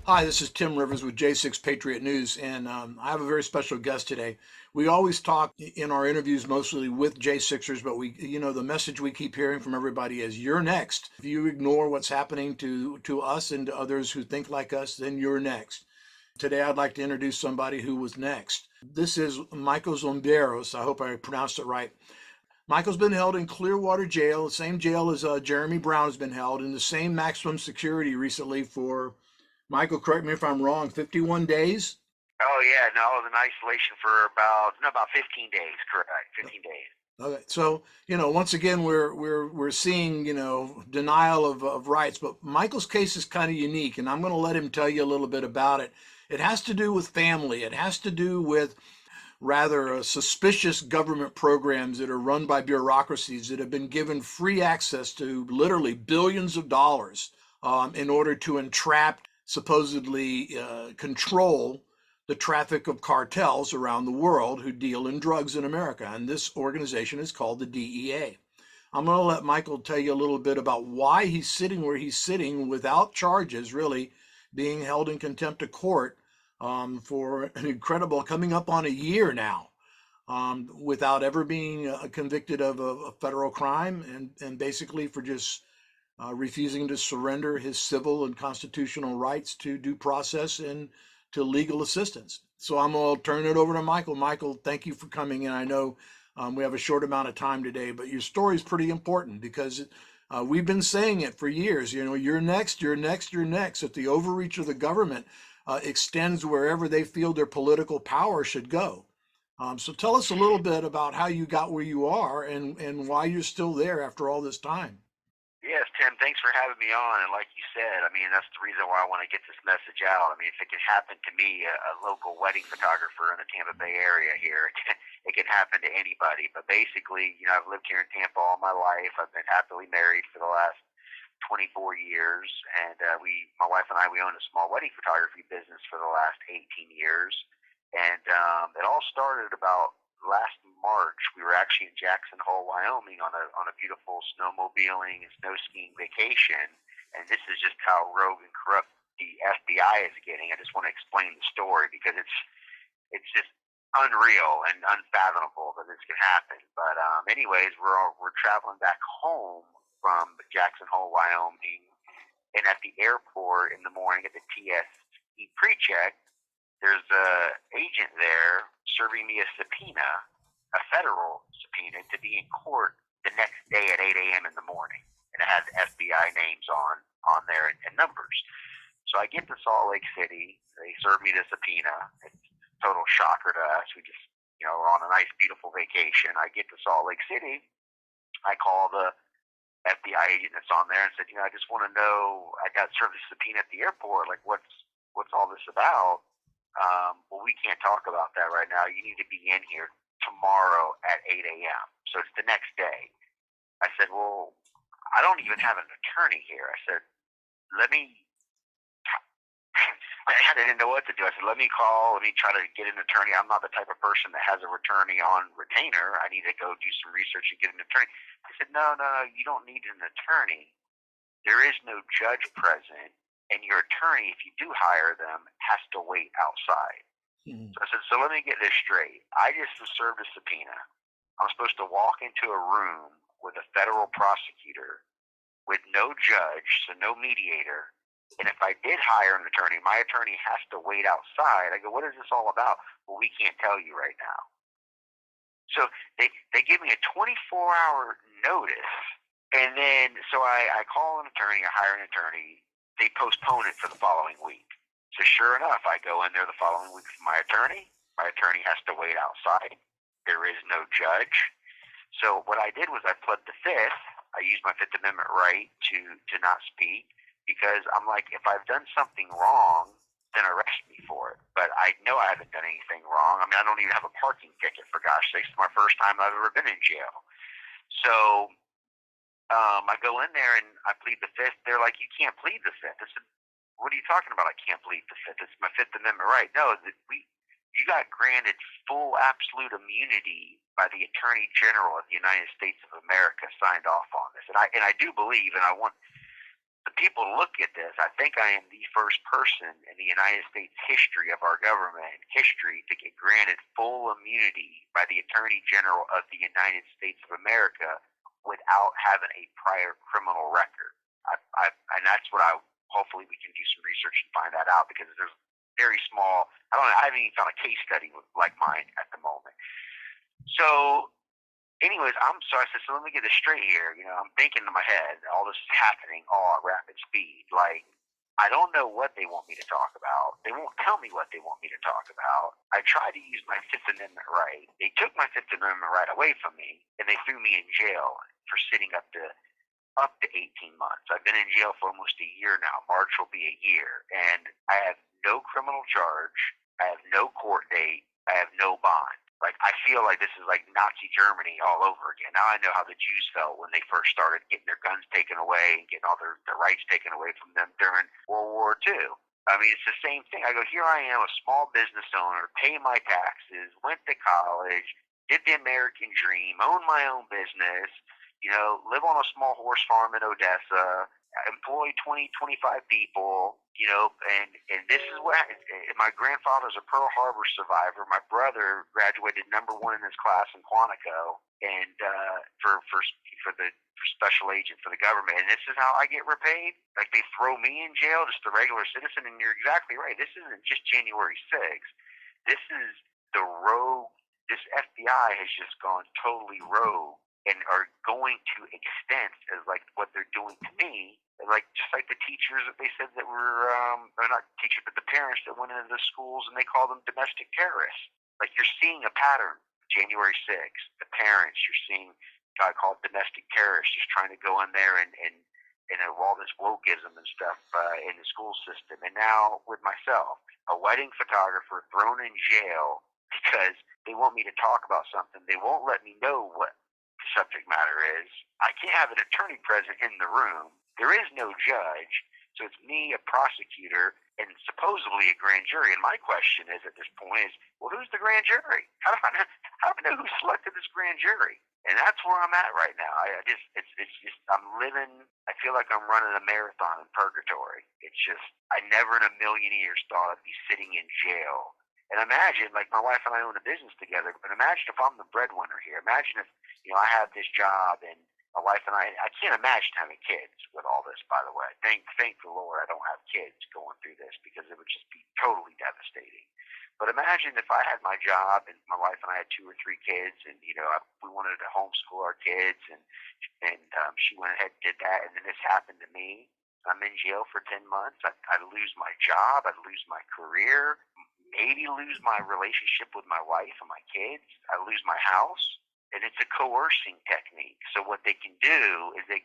Hi, this is Tim Rivers with J6 Patriot News, and I have a very special guest today. We always talk in our interviews mostly with J6ers, but the message we keep hearing from everybody is you're next. If you ignore what's happening to us and to others who think like us, then you're next. Today, I'd like to introduce somebody who was next. This is Michael Zoumberos. I hope I pronounced it right. Michael's been held in Clearwater Jail, the same jail as Jeremy Brown has been held, in the same maximum security recently for, Michael, correct me if I'm wrong, 51 days? Oh yeah, no, I was in isolation for about 15 days, correct? 15 days. Okay, so once again, we're seeing denial of rights, but Michael's case is kind of unique, and I'm going to let him tell you a little bit about it. It has to do with family. It has to do with rather suspicious government programs that are run by bureaucracies that have been given free access to literally billions of dollars in order to entrap, supposedly control the traffic of cartels around the world who deal in drugs in America. And this organization is called the DEA. I'm going to let Michael tell you a little bit about why he's sitting where he's sitting without charges, really being held in contempt of court for an incredible, coming up on a year now, without ever being convicted of a federal crime, and basically for just refusing to surrender his civil and constitutional rights to due process and to legal assistance. So I'm going to turn it over to Michael. Michael, thank you for coming in. I know we have a short amount of time today, but your story is pretty important because we've been saying it for years. You're next, you're next, you're next. That the overreach of the government extends wherever they feel their political power should go. So tell us a little bit about how you got where you are and why you're still there after all this time. Yes, Tim, thanks for having me on. And like you said, I mean, that's the reason why I want to get this message out. I mean, if it could happen to me, a local wedding photographer in the Tampa Bay area here, it can happen to anybody. But basically, I've lived here in Tampa all my life. I've been happily married for the last 24 years, and my wife and I, we own a small wedding photography business for the last 18 years. And it all started about last March. We were actually in Jackson Hole, Wyoming, on a beautiful snowmobiling and snow skiing vacation. And this is just how rogue and corrupt the FBI is getting. I just want to explain the story because it's just unreal and unfathomable that this can happen. But anyways, we're traveling back home from Jackson Hole, Wyoming, and at the airport in the morning at the TSE pre-check, there's a agent there serving me a subpoena, a federal subpoena, to be in court the next day at 8 a.m. in the morning, and it has FBI names on there and numbers. So I get to Salt Lake City. They serve me the subpoena. It's a total shocker to us. We just we're on a nice, beautiful vacation. I get to Salt Lake City. I call the FBI agent that's on there and said, I just want to know. I got served a subpoena at the airport. Like, what's all this about? Well, we can't talk about that right now. You need to be in here tomorrow at 8 a.m. So it's the next day. I said, well, I don't even have an attorney here. I said, let me. I didn't know what to do. I said, let me try to get an attorney. I'm not the type of person that has a attorney on retainer. I need to go do some research and get an attorney. I said, no, you don't need an attorney. There is no judge present, and your attorney, if you do hire them, has to wait outside. Mhm. So I said, so let me get this straight. I just was served a subpoena. I'm supposed to walk into a room with a federal prosecutor with no judge, so no mediator. And if I did hire an attorney, my attorney has to wait outside. I go, what is this all about? Well, we can't tell you right now. So they give me a 24-hour notice. And then, so I call an attorney, I hire an attorney. They postpone it for the following week. So sure enough, I go in there the following week with my attorney. My attorney has to wait outside. There is no judge. So what I did was I pled the fifth. I used my Fifth Amendment right to not speak because I'm like, if I've done something wrong, then arrest me for it. But I know I haven't done anything wrong. I mean, I don't even have a parking ticket, for gosh sakes. It's my first time I've ever been in jail. So I go in there and I plead the fifth. They're like, you can't plead the fifth. I said, what are you talking about? I can't plead the fifth. It's my Fifth Amendment right. No, you got granted full absolute immunity by the Attorney General of the United States of America signed off on this. And I do believe, and I want the when people look at this, I think I am the first person in the United States history of our government history to get granted full immunity by the Attorney General of the United States of America without having a prior criminal record. And that's what hopefully we can do some research and find that out, because there's very small, I haven't even found a case study like mine at the moment. So anyways, I said, so let me get this straight here. I'm thinking in my head, all this is happening all at rapid speed. Like, I don't know what they want me to talk about. They won't tell me what they want me to talk about. I tried to use my Fifth Amendment right. They took my Fifth Amendment right away from me, and they threw me in jail for sitting up to 18 months. I've been in jail for almost a year now. March will be a year. And I have no criminal charge. I have no court date. I have no bond. Like, I feel like this is like Nazi Germany all over again. Now I know how the Jews felt when they first started getting their guns taken away and getting all their rights taken away from them during World War II. I mean, it's the same thing. I go, here I am, a small business owner, pay my taxes, went to college, did the American dream, own my own business, live on a small horse farm in Odessa, employ 20, 25 people, and this is what my grandfather's a Pearl Harbor survivor. My brother graduated #1 in his class in Quantico, and for special agent for the government. And this is how I get repaid. Like, they throw me in jail, just a regular citizen. And you're exactly right. This isn't just January 6th. This is the rogue. This FBI has just gone totally rogue and are going to extent as like what they're doing to me, like just like the teachers that they said that were, or not teachers, but the parents that went into the schools and they call them domestic terrorists. Like, you're seeing a pattern. January 6th, the parents, you're seeing a guy called domestic terrorists just trying to go in there and all this wokeism and stuff in the school system. And now with myself, a wedding photographer thrown in jail because they want me to talk about something. They won't let me know what subject matter is. I can't have an attorney present in the room. There is no judge. So it's me, a prosecutor, and supposedly a grand jury. And my question is, at this point, is, well, who's the grand jury? How do I know who selected this grand jury? And that's where I'm at right now. I'm living. I feel like I'm running a marathon in purgatory. It's just, I never in a million years thought I'd be sitting in jail. And imagine, like, my wife and I own a business together, but imagine if I'm the breadwinner here. Imagine if, I have this job and my wife and I can't imagine having kids with all this, by the way. Thank the Lord I don't have kids going through this, because it would just be totally devastating. But imagine if I had my job and my wife and I had 2 or 3 kids, and, we wanted to homeschool our kids, and she went ahead and did that, and then this happened to me. I'm in jail for 10 months. I'd lose my job. I'd lose my career. Maybe lose my relationship with my wife and my kids. I lose my house. And it's a coercing technique. So what they can do is I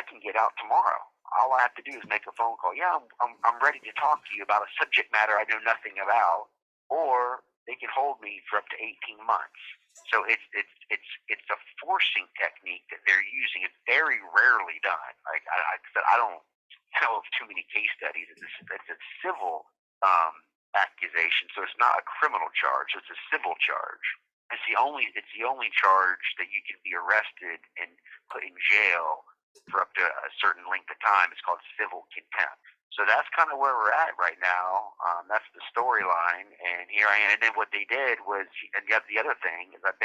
can get out tomorrow. All I have to do is make a phone call. Yeah, I'm ready to talk to you about a subject matter I know nothing about. Or they can hold me for up to 18 months. So it's a forcing technique that they're using. It's very rarely done. Like I said, I don't know of too many case studies. It's a civil accusation, so it's not a criminal charge. It's a civil charge. It's the only charge that you can be arrested and put in jail for up to a certain length of time. It's called civil contempt. So that's kind of where we're at right now. That's the storyline, and here I am. And then what they did was, and the other thing is, I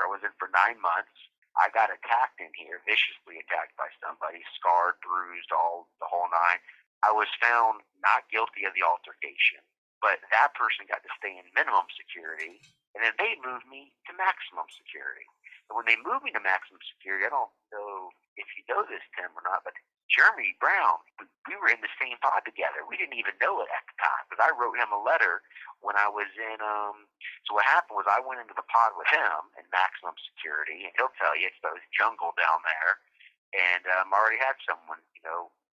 was in for 9 months. I got attacked in here, viciously attacked by somebody, scarred, bruised, all the whole nine. I was found not guilty of the altercation, but that person got to stay in minimum security, and then they moved me to maximum security. And when they moved me to maximum security, I don't know if you know this, Tim, or not, but Jeremy Brown, we were in the same pod together. We didn't even know it at the time, because I wrote him a letter when I was in, so what happened was I went into the pod with him in maximum security, and he'll tell you it's those jungle down there, and I already had someone,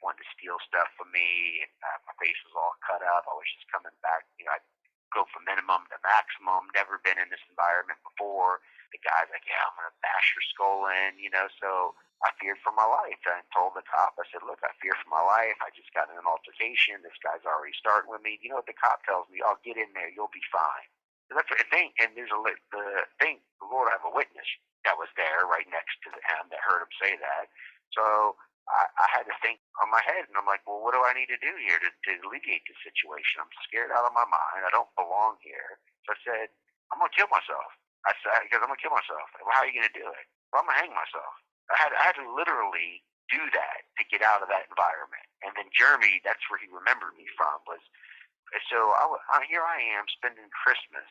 wanted to steal stuff from me, and my face was all cut up. I was just coming back, I'd go from minimum to maximum, never been in this environment before. The guy's like, yeah, I'm going to bash your skull in, so I feared for my life. I told the cop, I said, look, I fear for my life. I just got in an altercation. This guy's already starting with me. You know what the cop tells me? I'll get in there. You'll be fine. And that's what I think. And there's the Lord, I have a witness that was there right next to him that heard him say that. So I had to think on my head, and I'm like, well, what do I need to do here to alleviate the situation? I'm scared out of my mind. I don't belong here. So I said, I'm gonna kill myself. I said, because I'm gonna kill myself. Well, how are you gonna do it? Well, I'm gonna hang myself. I had to literally do that to get out of that environment. And then Jeremy, that's where he remembered me from, was so here I am spending Christmas,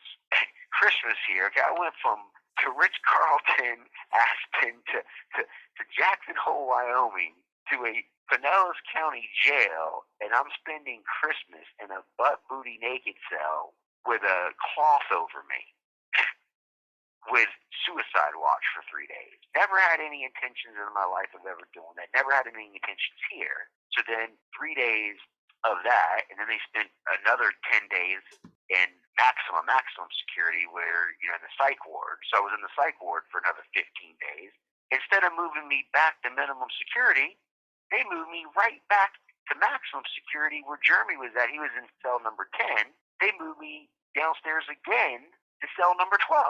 Christmas here. Okay, I went from to Ritz Carlton, Aspen to Jackson Hole, Wyoming, to a Pinellas County jail, and I'm spending Christmas in a butt booty naked cell with a cloth over me, with suicide watch for 3 days. Never had any intentions in my life of ever doing that. Never had any intentions here. So then 3 days of that, and then they spent another 10 days in maximum security where, in the psych ward. So I was in the psych ward for another 15 days. Instead of moving me back to minimum security, they moved me right back to maximum security where Jeremy was at. He was in cell number 10. They moved me downstairs again to cell number 12.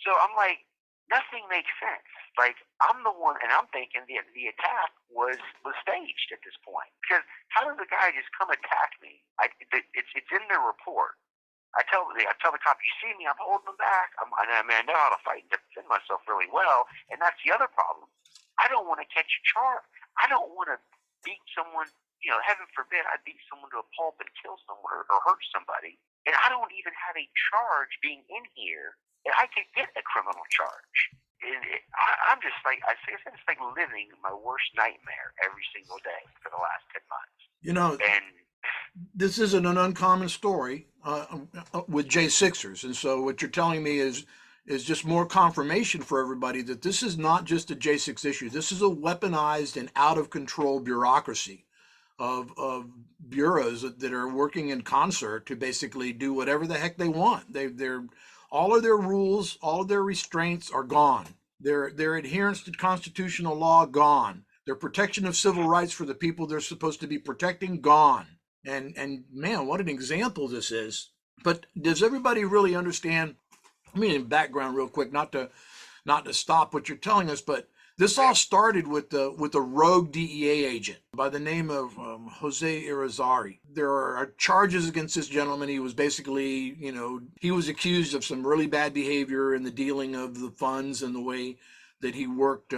So I'm like, nothing makes sense. Like, I'm the one, and I'm thinking the attack was staged at this point. Because how does the guy just come attack me? It's in their report. I tell the cop, you see me, I'm holding them back. I know how to fight and defend myself really well. And that's the other problem. I don't want to catch a charge. I don't want to beat someone. Heaven forbid, I beat someone to a pulp and kill someone or hurt somebody. And I don't even have a charge being in here. And I could get a criminal charge. I'm just like, it's like living my worst nightmare every single day for the last 10 months. And this isn't an uncommon story with J6ers. And so what you're telling me is just more confirmation for everybody that this is not just a J6 issue. This is a weaponized and out of control bureaucracy of bureaus that are working in concert to basically do whatever the heck they want. They're all of their rules, all of their restraints are gone. Their adherence to constitutional law gone. Their protection of civil rights for the people they're supposed to be protecting gone. And man, what an example this is. But does everybody really understand? I mean, in background, real quick, not to stop what you're telling us, but this all started with a rogue DEA agent by the name of Jose Irizarry. There are charges against this gentleman. He was basically, he was accused of some really bad behavior in the dealing of the funds and the way that he worked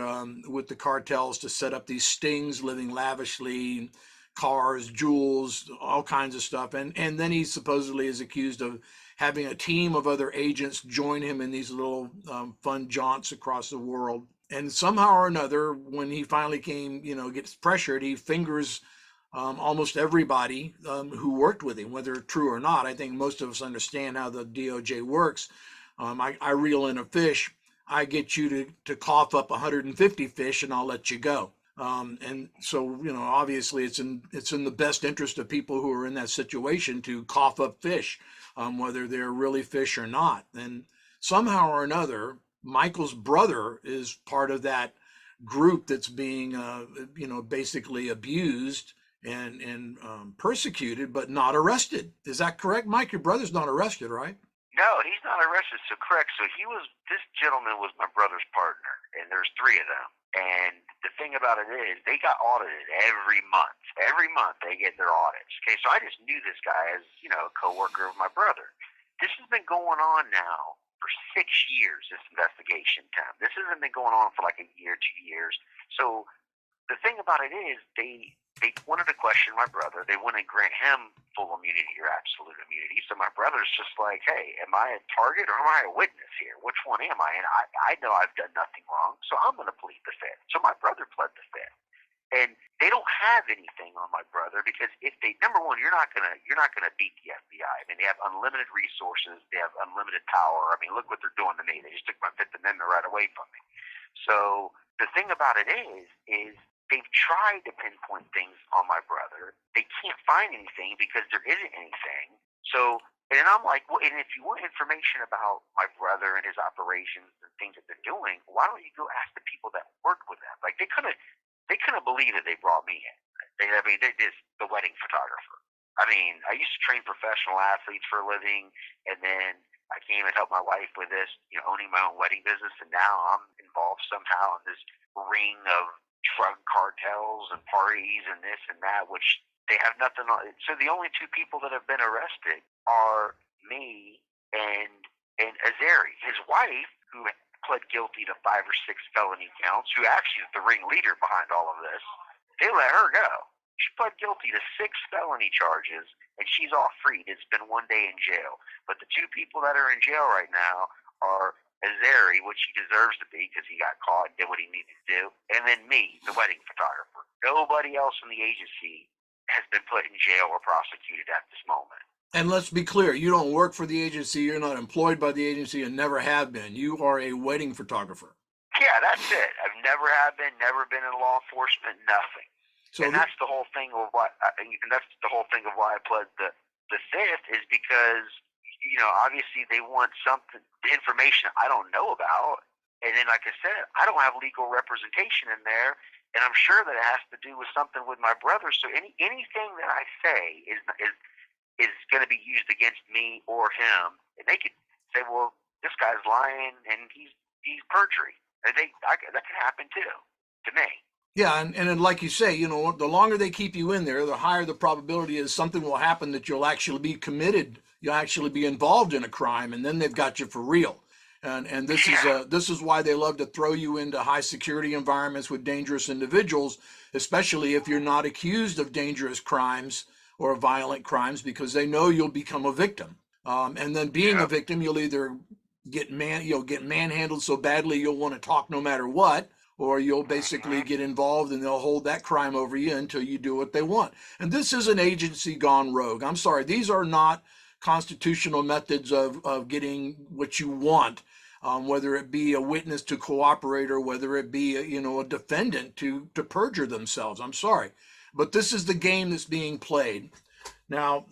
with the cartels to set up these stings, living lavishly, cars, jewels, all kinds of stuff. And then he supposedly is accused of having a team of other agents join him in these little fun jaunts across the world. And somehow or another, when he finally gets pressured, he fingers almost everybody who worked with him, whether true or not. I think most of us understand how the DOJ works. I reel in a fish, I get you to cough up 150 fish, and I'll let you go. And so, obviously, it's in the best interest of people who are in that situation to cough up fish, whether they're really fish or not. And somehow or another, Michael's brother is part of that group that's being, basically abused and persecuted, but not arrested. Is that correct, Mike? Your brother's not arrested, right? No, he's not arrested. So correct. So this gentleman was my brother's partner, and there's three of them. And the thing about it is, they got audited every month. Every month they get their audits. Okay, so I just knew this guy as, a coworker of my brother. This has been going on now for 6 years, this investigation time. This hasn't been going on for like a year, 2 years. So the thing about it is, they wanted to question my brother. They want to grant him full immunity or absolute immunity. So my brother's just like, hey, am I a target or am I a witness here? Which one am I? And I know I've done nothing wrong, so I'm going to plead the fifth. So my brother pled the fifth. And they don't have anything on my brother because if they, number one, you're not gonna beat the FBI. I mean, they have unlimited resources, they have unlimited power. I mean, look what they're doing to me. They just took my Fifth Amendment right away from me. So the thing about it is they've tried to pinpoint things on my brother. They can't find anything because there isn't anything. So, and I'm like, well, and if you want information about my brother and his operations and things that they're doing, why don't you go ask the people that work with them? Like they couldn't believe that they brought me in. They're just the wedding photographer. I mean, I used to train professional athletes for a living, and then I came and helped my wife with this, owning my own wedding business, and now I'm involved somehow in this ring of drug cartels and parties and this and that, which they have nothing on. So the only two people that have been arrested are me and Azeri. His wife, who pled guilty to 5 or 6 felony counts, who actually is the ringleader behind all of this, they let her go. She pled guilty to 6 felony charges, and she's off free. It's been 1 day in jail. But the two people that are in jail right now are Azeri, which he deserves to be because he got caught and did what he needed to do, and then me, the wedding photographer. Nobody else in the agency has been put in jail or prosecuted at this moment. And let's be clear, you don't work for the agency, you're not employed by the agency, and never have been. You are a wedding photographer. Yeah, that's it. I've never have been, never been in law enforcement, nothing. So and that's the whole thing of why. And that's the whole thing of why I pled the fifth, is because obviously they want something, the information I don't know about, and then like I said, I don't have legal representation in there, and I'm sure that it has to do with something with my brother. So anything that I say is going to be used against me or him, and they could say, well, this guy's lying and he's perjury. And that could happen too to me. Yeah, and like you say, the longer they keep you in there, the higher the probability is something will happen that you'll actually be committed, you'll actually be involved in a crime, and then they've got you for real. And this is why they love to throw you into high security environments with dangerous individuals, especially if you're not accused of dangerous crimes or violent crimes, because they know you'll become a victim. And then being a victim, you'll either get manhandled so badly you'll want to talk no matter what, or you'll basically get involved and they'll hold that crime over you until you do what they want. And this is an agency gone rogue. I'm sorry, these are not constitutional methods of getting what you want, whether it be a witness to cooperate or whether it be a defendant to perjure themselves. I'm sorry, but this is the game that's being played. Now,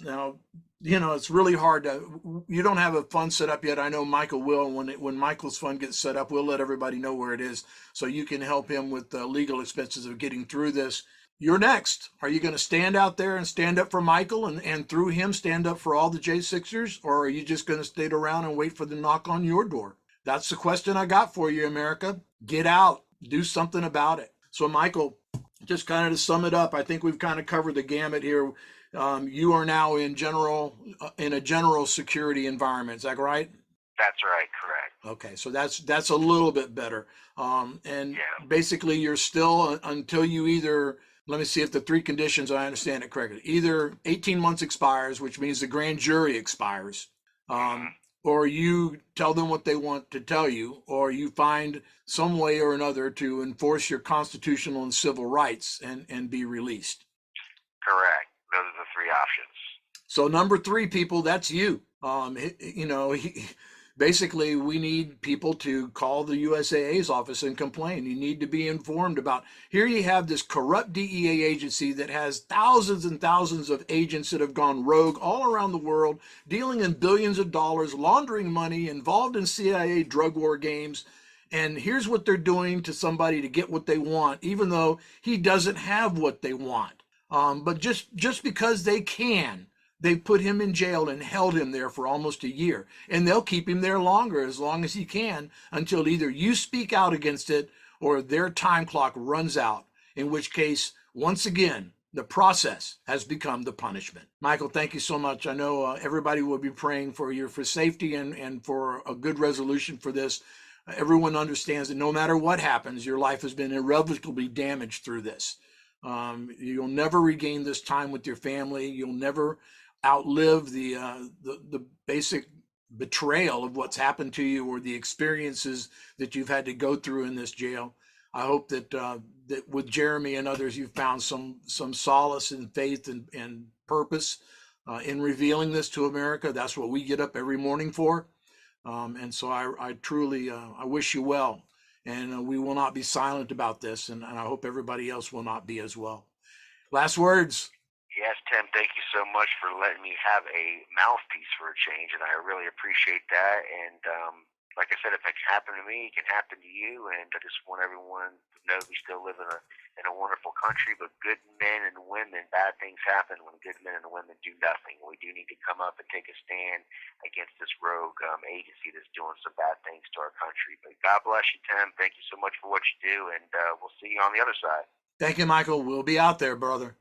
it's really hard to, you don't have a fund set up yet. I know Michael will. When Michael's fund gets set up, we'll let everybody know where it is so you can help him with the legal expenses of getting through this. You're next. Are you going to stand out there and stand up for Michael and through him stand up for all the J6ers? Or are you just going to stay around and wait for the knock on your door? That's the question I got for you, America. Get out. Do something about it. So, Michael, just kind of to sum it up, I think we've kind of covered the gamut here. You are now in a general security environment. Is that right? That's right. Correct. Okay, so that's a little bit better. And basically, you're still until you either, let me see if the 3 conditions I understand it correctly. Either 18 months expires, which means the grand jury expires, or you tell them what they want to tell you, or you find some way or another to enforce your constitutional and civil rights and be released. Correct. Those are the 3 options. So number 3, people, that's you. Basically, we need people to call the USAA's office and complain. You need to be informed about. Here you have this corrupt DEA agency that has thousands and thousands of agents that have gone rogue all around the world, dealing in billions of dollars, laundering money, involved in CIA drug war games. And here's what they're doing to somebody to get what they want, even though he doesn't have what they want. But just because they can, they put him in jail and held him there for almost a year. And they'll keep him there longer, as long as he can, until either you speak out against it or their time clock runs out, in which case, once again, the process has become the punishment. Michael, thank you so much. I know everybody will be praying for safety and for a good resolution for this. Everyone understands that no matter what happens, your life has been irrevocably damaged through this. You'll never regain this time with your family. You'll never outlive the basic betrayal of what's happened to you or the experiences that you've had to go through in this jail. I hope that that with Jeremy and others, you've found some solace and faith and purpose in revealing this to America. That's what we get up every morning for. And so I truly I wish you well. And we will not be silent about this, and I hope everybody else will not be as well. Last words. Yes, Tim, thank you so much for letting me have a mouthpiece for a change, and I really appreciate that. And like I said, if it can happen to me, it can happen to you. And I just want everyone to know we still live in a wonderful country. But good men and women, bad things happen when good men and women do nothing. We do need to come up and take a stand against this rogue agency that's doing some bad things to our country. But God bless you, Tim. Thank you so much for what you do, and we'll see you on the other side. Thank you, Michael. We'll be out there, brother.